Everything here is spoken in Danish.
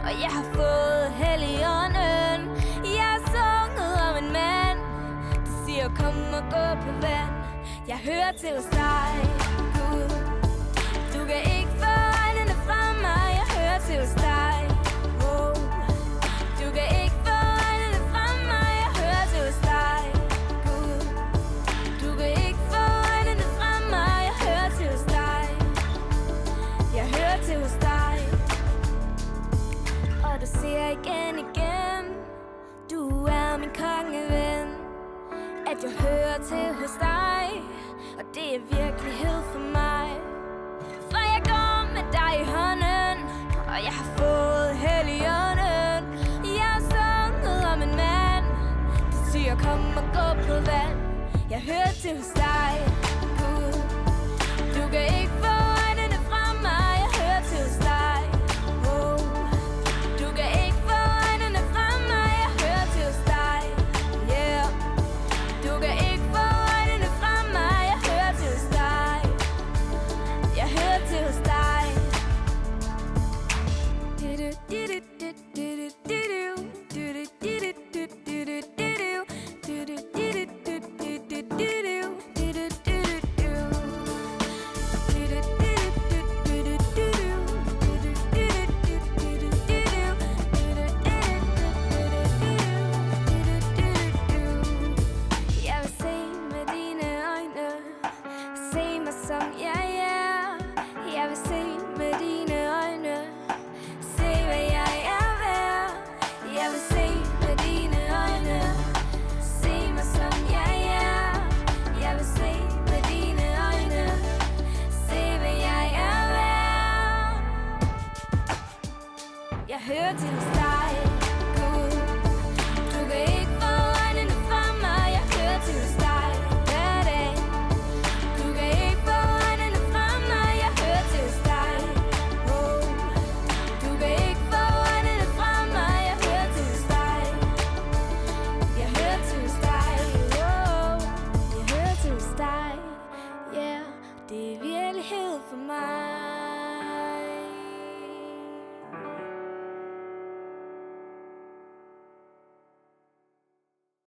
og jeg har fået Helligånden. Jeg har sunget om en mand, der siger kom og gå på vand. Jeg hører til hos dig, Gud. Du kan ikke få øjnene fra mig. Jeg hører til hos dig. Oh. Du kan ikke få øjnene fra mig. Jeg hører til hos dig, Gud. Du kan ikke få øjnene fra mig. Jeg hører til hos dig. Jeg hører til hos dig. Og du siger igen, du er min kongeven, at jeg hører til hos dig, og det er virkelighed for mig. For jeg går med dig i hånden, og jeg har fået Helligånden. Jeg har sunget om en mand, der siger kom og gå på vand. Jeg hører til hos dig, Gud. Du kan ikke få øjnene fra mig. Jeg hører til hos dig. Oh. Du kan ikke få øjnene fra mig. Jeg hører til hos dig. Yeah. Du kan ikke få øjnene fra mig. Jeg hører til hos dig. Jeg hører til hos dig. Jeg vil se med dine øjne, se mig som jeg er. Jeg vil se med dine øjne, se hvad jeg er værd. Jeg vil se med dine øjne, se mig som jeg er. Jeg vil se med dine øjne, se hvad jeg er værd. Jeg hører til hos dig, Gud. Du kan ikke få øjnene fra mig. Jeg hører til hos dig hver dag. Du kan ikke få øjnene fra mig. Jeg hører til hos dig. Oh. Du kan ikke få øjnene fra mig. Jeg hører til hos dig. Jeg hører til hos dig. Oh. Jeg hører til hos dig. Yeah, det er virkelighed for mig.